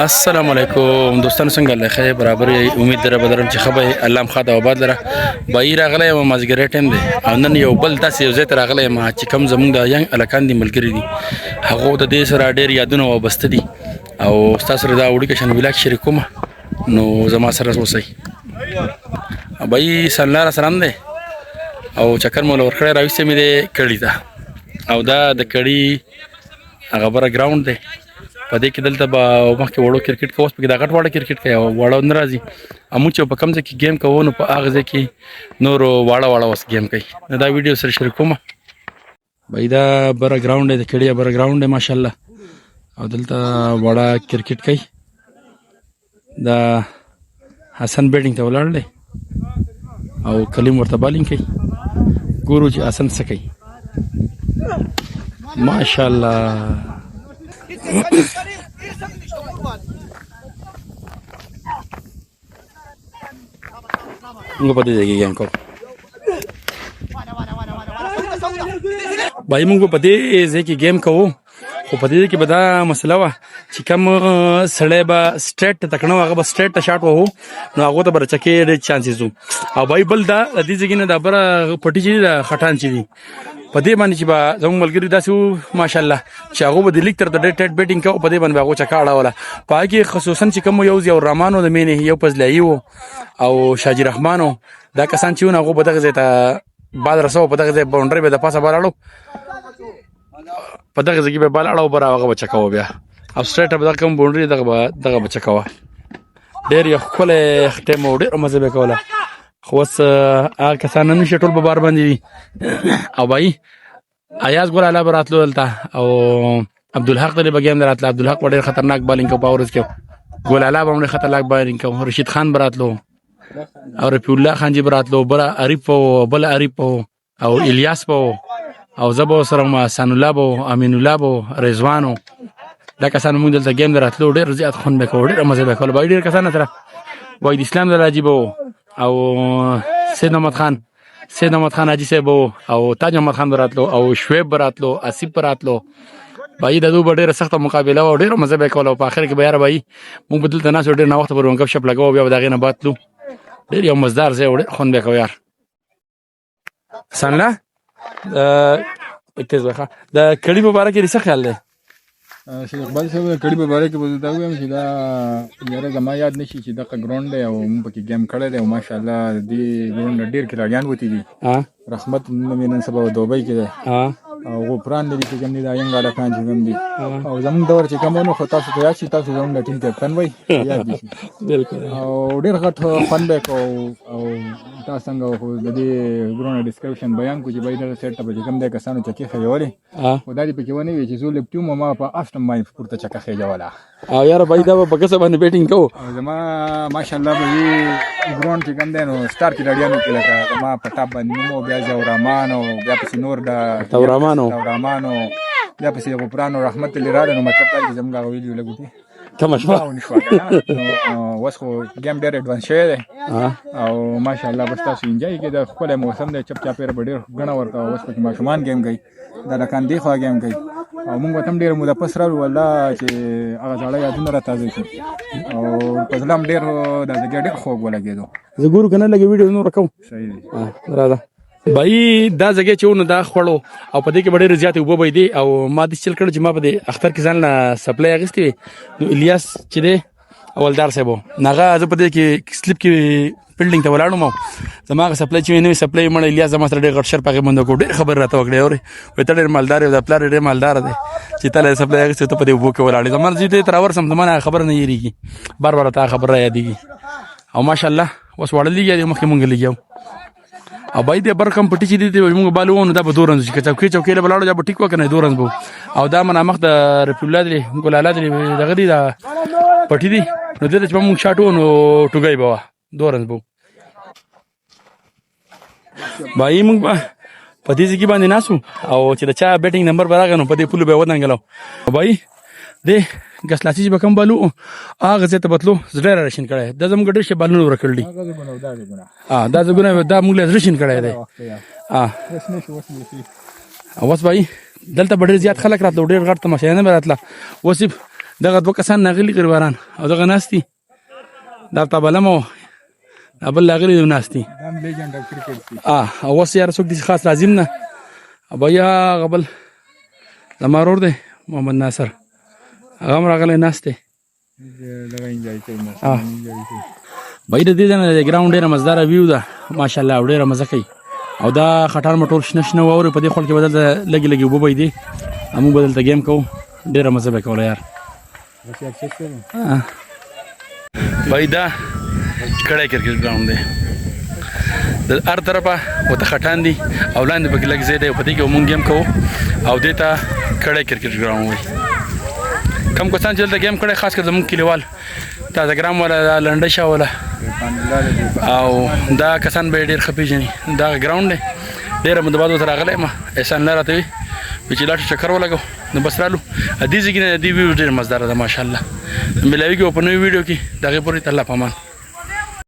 السلام علیکم دوستانو څنګه الله خیر برابر یې امید در بدرم چې خبر الله مخاطه آباد لره بای راغلی ما مازګری ټیم دی او نن یو بل تاسو یو ځای ته راغلی ما چې کم زمونږ د ینګ الکان دي ملګری دي هغه د دې سره ډېر یادونه وابسته دي او تاسو سره دا وړي کې شن ویلاک شریکوم نو زما سره اوسئ بای سلام سلام دی او چکر مول ورکړی راوستې مې دی کړی دا او دا د کړی هغه بره ګراوند دی په دې کې دلته به مخکې وړو کرکټ کوس په دا غټ وړو کرکټ کوي وړو ناراضي امو چې په کم ځای کې گیم کوو نو په هغه ځای کې نور واړه وس گیم کوي دا ویډیو سره شریکوم بای دا بره ګراوند دی کړي بره ګراوند دی ماشاءالله او دلته وړا کرکټ کوي دا حسن بیټینګ ته ولاړ دی او کلیم ورته بالینګ کوي ګورو چې حسن څه کوي ماشاءالله موږ په دې ځای کې گیم کوو بای موږ په دې ځای کې گیم کوو خو په دې کې به دا مسله وه چې کوم سړی به سټریټ ته تکړه هغه به سټریټ ته شاټ وهو نو هغو ته به رچکې ډېر چانسز وو او بای بل دا د دې ځای نه دا بره پټي چې دي د خټان چې دي په دې باندې چې به زموږ ملګري داسې وو ماشاءالله چې هغو به د لیګ تر د ډېر ټیټ بیټینګ کوو په دې باندې به هغو چکه اړوله په هغې کې خصوصا چې کوم یو ضیاء الرحمن و د مینې یو فضلیایي و او شاجي رحمان و دا کسان چې وو نو هغو به دغه ځای ته بال رسوه په دغه ځای باونډرۍ به د پاسه بال اړو په دغه ځای کې به بال اړو بره هغه به چکوه بیا او سټریټ به دغه کوم باونډرۍ دغه به چکوه ډېر یو ښکلی ټیم و ډېره مزه به یې کوله خو اوس هغه کسان نه نشي ټول په بار باندې دي او بای ایاز ګل الله براتلو دلته او عبدالحق ته به ګیم دراتله عبدالحق ډېر خطرناک بالینګ کو په ورځ کې ګل الله به هم خطرناک بالینګ کو رشید خان براتلو او رفیع الله خان جی براتلو بل عریف بل عریف او الیاس او زبو سره ما حسن الله بو امین الله بو رضوانو دا کسان موږ دلته ګیم دراتلو ډېر زیات خون به کو ډېر مزه به کول بای ډېر کسان سره وای د اسلام دراجی بو او سید محمد خان حاجی صاحب او تاج محمد خان براتلو او شعیب براتلو اسیب براتلو بای د دوه ډېره سخته مقابله او ډېر مزه به کول او په اخر کې به یار بای موږ بدل ته ناس ډېر نه وخت پر ونګ شپ لګاو بیا دغه نه باتلو ډېر یو مزدار ځای ډېر خون به کو یار سنلا تیز وخه د کړي مبارک لري څه خیال دی شیخ اقبال صاحب کړي مبارک به دا وایم چې دا یاره زما یاد نشي چې دغه ګراوند دی او موږ پکې گیم کړی دی او ماشاءالله دې ګراوند ډېر کلاګان وتی دي رحمت نن سبا دوبۍ کې دی او غفران دې چې کوم دي دا ینګ الکان چې کوم دي او زموږ دور چې کوم نو خو تاسو ته یاد شي تاسو زموږ د ټیم کپټن وای یاد دي بالکل او ډېر غټ فن بیک او تاسو څنګه خو د دې ګراوند ډسکرپشن بیان کو چې باید د سیټ په کوم د کسانو چکه خېولې او دا دې پکې ونه وی چې زو لپټیوم ما په افټم باندې پورته چکه خېجواله او یار بای دا په کسه باندې بیټینګ کو زما ماشاءالله به ګراوند کې کوم دی نو سٹار کې لړیانو کې لکه ما په ټاپ باندې مو بیا ضیاء الرحمن او بیا پسې نور د تورامانو بیا پسې غفران او رحمت لراله نو مطلب دا چې زموږ ویډیو لګوتي کوم شپه اوس خو گیم ډېر اډوانس شوی دی او ماشاءالله بس تاسو انجوای کړئ د ښکلی موسم دی چپ چاپېره به ډېر ګڼه ورته اوس پکې ماشومان گیم کوي دا لکان دی خوا گیم کوي او موږ ورته هم ډېر موده پس راغلو والله چې هغه زاړه یادونه را تازه کړي او په زړه هم ډېر دا ځای ډېر خوږ ولګېدو زه ګورو که نه لږ ویډیو نور کوم صحیح دی راځه بای دا ځای چې ونه دا خوړو او په دې کې ډېرې زیاتې اوبه به دي او ما داسې چل کړی چې ما په دې اختر کې ځان له سپلای اخیستې وې نو الیاس چې دی اولدار صاحب و هغه زه په دې کې سلیپ کې فیلډینګ ته ولاړم او زما هغه سپلای چې نوې سپلای مړ الیاس زما سره ډېر غټ شر په هغې باندې وکړو ډېر خبرې راته وکړې اورې وایي ته ډېر مالدار یې د پلار ډېر مالدار دی چې تا له سپلای اخیستې ته په دې اوبو کې ولاړې زما زه دې ته راورسم زما نه خبره نه هېرېږي بار بار ته خبره را یادېږي او ماشاءالله اوس واړه لګیا دی مخکې مونږ لګیو او بای دې بر کم پټی چې دې موږ بالو نو دا به دورنځ چې چوکې له بلاړو دا به ټیک وکنه دورنځ بو او دا منامخ د رفیع الله دې ګل الله دې دغه دې دا پټی دي نو دې چې موږ شاټو نو ټوګای بوا دورنځ بو بای موږ په دې ځکه باندې ناسو او چې دا چا بیټینګ نمبر براغه نو په دې پلو به ودانګلو بای دې ګسلاسی چې بکم بالو هغه ځای ته بتلو زړه را رشین کړی دا زموږ ډېر شي بالونه ورکړل دي دا زګونه دا موږ له رشین کړی دی اوس بای دلته ډېر زیات خلک راتلو ډېر غټ تماشا نه راتله اوس دغه دوه کسان ناغلي غریباران او دغه ناستي دا تابلمو ابل لاغلي ناستي دام لیجند اف کرکټ او اوس یار څوک دي خاص لازم نه ابا یا غبل زمارور دی محمد ناصر هغه هم راغلی ناست دی دغه انجوای کوي بای د دې نه د ګراوند ډېره مزداره ویو ده ماشاءالله او ډېره مزه کوي او دا خټار مټول شنه شنه واوري په دې خول کې بدل لګي لګي وبوي دي همو بدل ته گیم کوو ډېره مزه به کوله یار بای دا کړه کرکټ ګراوند دی د هر طرفه وته خټان دي او لاندې پکې لګ زیاده په دې کې مونږ گیم کوو او دیتا کړه کرکټ ګراوند وي کم کسان چې دلته گیم کړي خاص کر زموږ کلیوال تازه ګرام ولا لنډه شا ولا او دا کسان به ډېر خپېژني دا ګراوند دی ډېره مده بعد ورته راغلی ما احسان لاره ته وي چې لاټ چکر ولګو نو بس رالو دې ځای کې نه دې ویو ډېر مزداره ده ماشاءالله ملاویږي په نوې ویډیو کې دغې پورې الله پامان